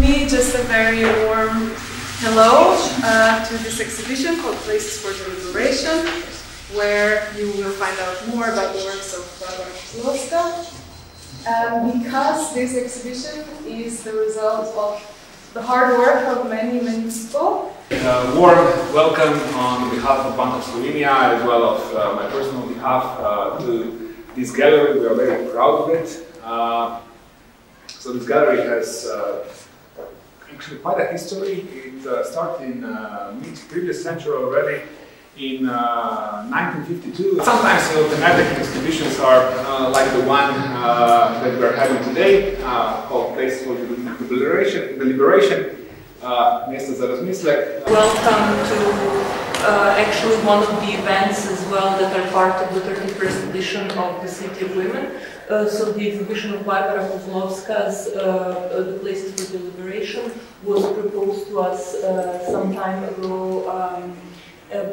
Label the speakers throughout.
Speaker 1: me just a very warm hello to this exhibition called Places for Deliberation, where you will find out more about the works of Kozłowska. Because this exhibition is the result of the hard work of many people.
Speaker 2: Warm welcome on behalf of Banke of Slovenia, as well as my personal behalf, to this gallery. We are very proud of it. So this gallery has actually quite a history. It started in mid-previous century already, in 1952. Sometimes thematic exhibitions are like the one that we're having today, called Places for Deliberation.
Speaker 3: Welcome to actually one of the events as well that are part of the 31st edition of the City of Women. So the exhibition of Marika Kuźmicz's The Places for Deliberation was proposed to us some time ago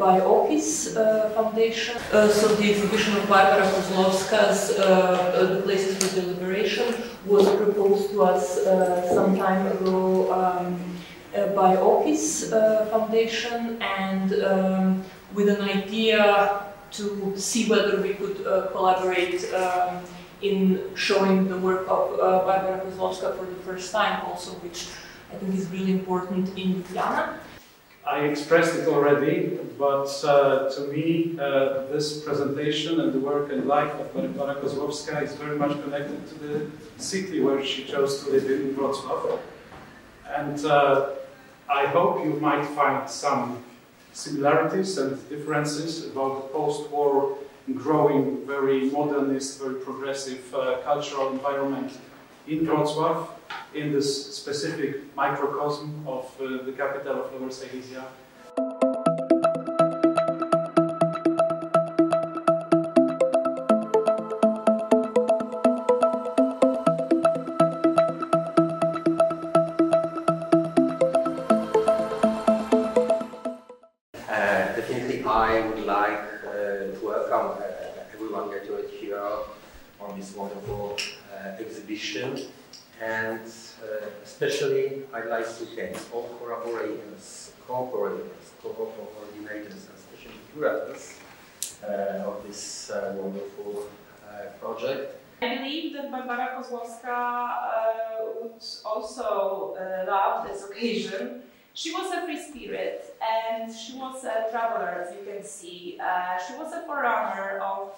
Speaker 3: by Office Foundation. So the exhibition of Marika Kuźmicz's The Places for Deliberation was proposed to us some time ago by Office Foundation, and with an idea to see whether we could collaborate in showing the work of Marika Kozłowska for the first time also, which I think is really important in Ljubljana.
Speaker 4: I expressed it already, but to me this presentation and the work and life of Marika Kozłowska is very much connected to the city where she chose to live in Wrocław. And I hope you might find some similarities and differences about the post-war growing, very modernist, very progressive cultural environment in Wrocław, in this specific microcosm of the capital of Lower Silesia.
Speaker 5: Definitely, I would like to welcome everyone gathered here on this wonderful exhibition, and especially I'd like to thank all collaborators, co-coordinators, and especially curators of this wonderful project.
Speaker 6: I believe that Marika Kozłowska would also love this occasion. She was a free spirit, and she was a traveler, as you can see. She was a forerunner of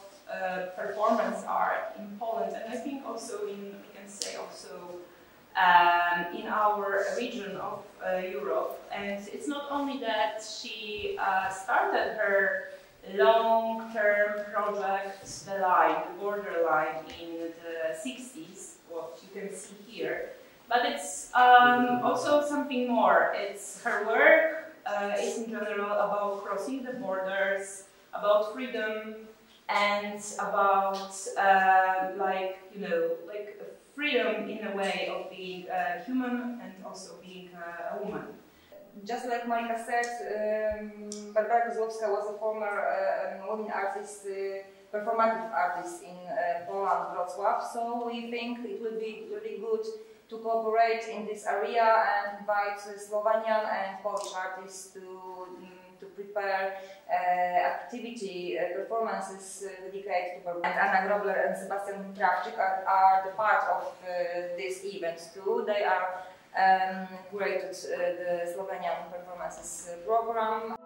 Speaker 6: performance art in Poland, and I think also we can say also in our region of Europe. And it's not only that she started her long-term project, the border line, in the 60s, what you can see here. But it's also something more. It's her work is in general about crossing the borders, about freedom, and about like freedom in a way of being a human and also being a woman.
Speaker 7: Just like Marika said, Marika Kozłowska was a former women artist, performative artist in Poland, Wrocław. So we think it would be really good to cooperate in this area and invite Slovenian and Polish artists to prepare performances dedicated to her. And Grobler and Sebastian Krawczyk are the part of this event too. They are created the Slovenian performances program.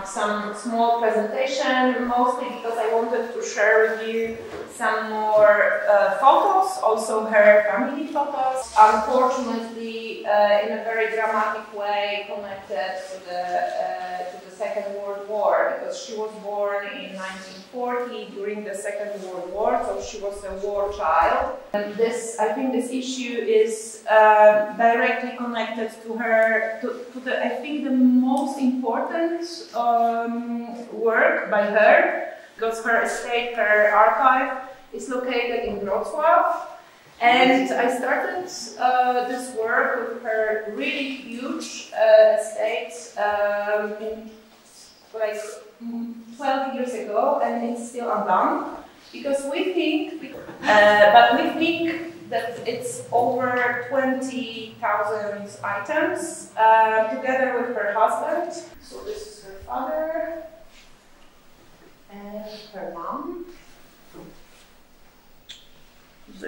Speaker 6: Some small presentation, mostly because I wanted to share with you some more photos, also her family photos. Unfortunately, in a very dramatic way, connected to the Second World War, because she was born in 1940 during the Second World War, so she was a war child. And I think this issue is directly connected to her, I think the most important work by her, because her estate, her archive, is located in Wrocław, And I started this work with her really huge estate in like 12 years ago, and it's still undone because we think, that it's over 20,000 items together with her husband. So this is her father and her mom.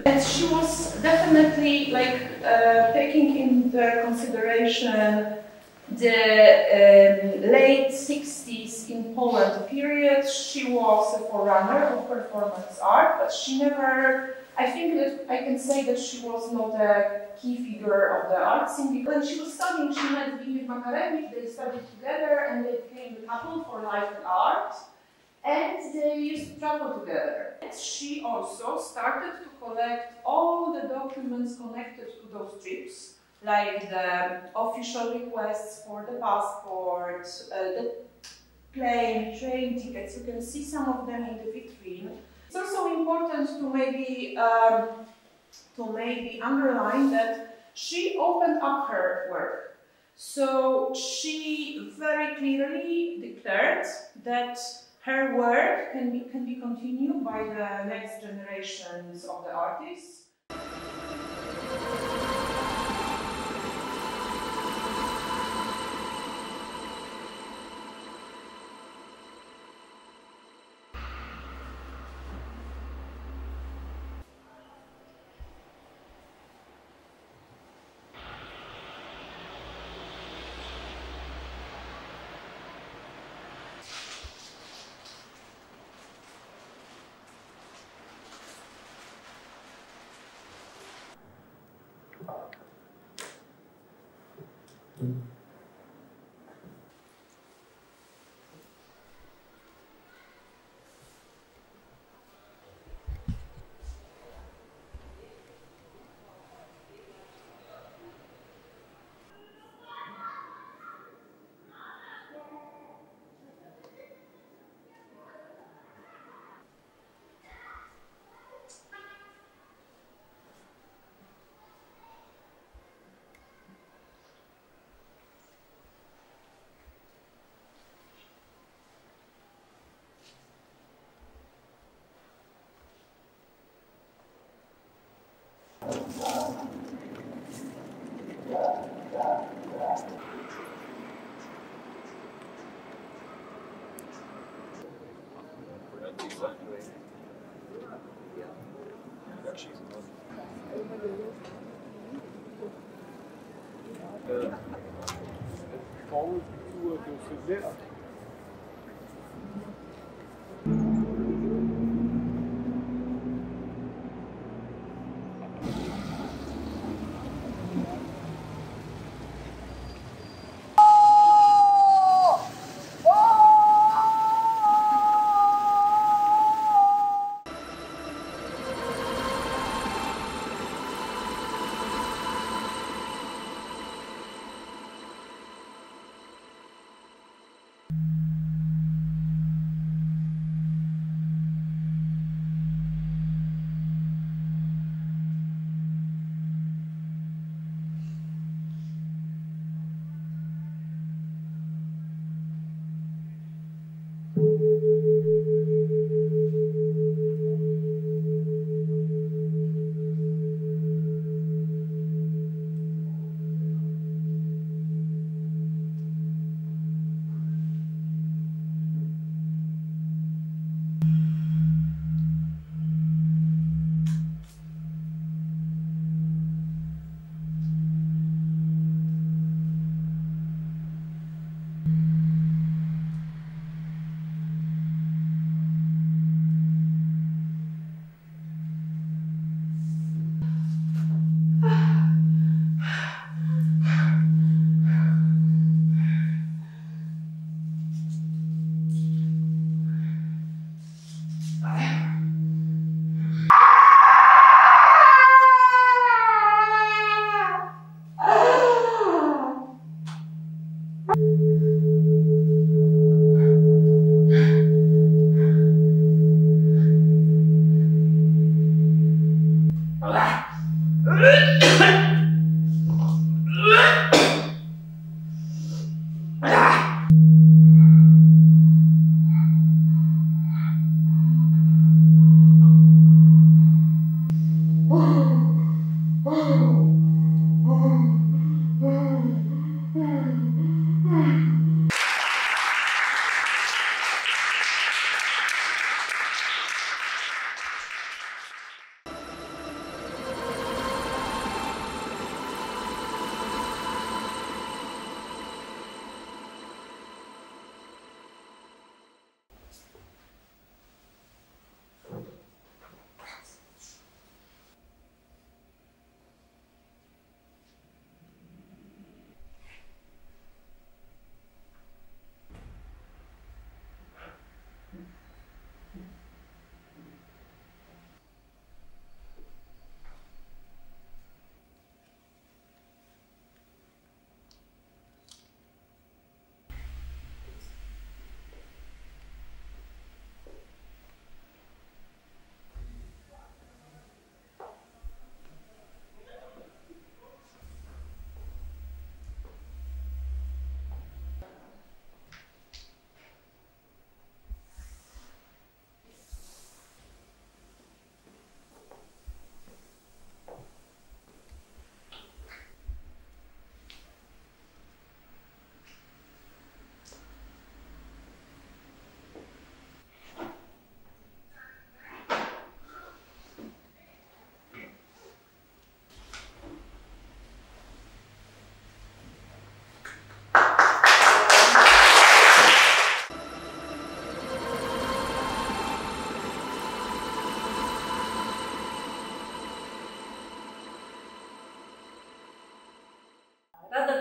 Speaker 6: And she was definitely like taking into consideration the late 60s in Poland period. She was a forerunner of performance art, but she never, I think that I can say that she was not a key figure of the art scene. When she was studying, she met Dimitrij Makarewicz, they studied together and they became a couple for life and art. And they used to travel together. She also started to collect all the documents connected to those trips, like the official requests for the passport, the plane, train tickets. You can see some of them in the vitrine. It's also important to maybe underline that she opened up her work. So she very clearly declared that her work can be continued by the next generations of the artists.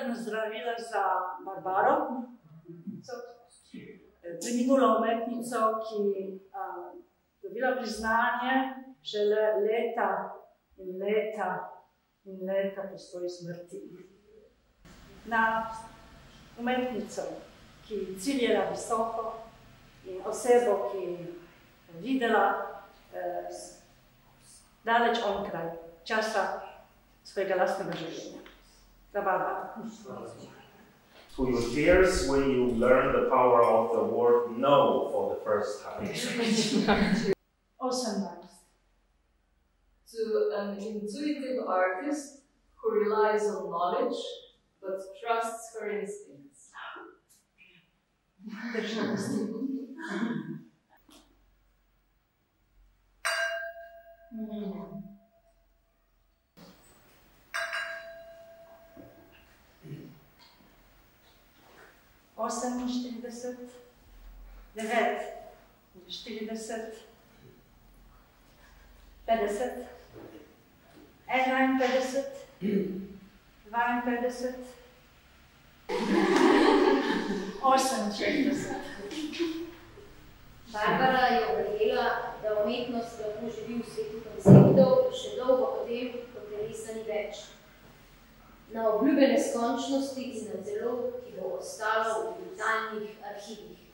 Speaker 8: Pozdravila za Barbaro, preminulo umetnico, ki dobila priznanje šele leta in leta in leta po svoji smrti. Na umetnico, ki ciljala visoko in osebo, ki je videla daleč onkraj časa svojega lastnega življenja.
Speaker 9: To your tears when you learn the power of the word no for the first time.
Speaker 8: Awesome nice.
Speaker 3: To an intuitive artist who relies on knowledge but trusts her instincts.
Speaker 8: Osem 40, 9 40, 50, 51, 52, 68.
Speaker 10: Barbara je verjela, da umetnost lahko živi v svetu konceptov še dolgo potem, ko telesa ni več. Na obljube neskončnosti in na zelo, ki bo ostalo v vitalnih arhivih.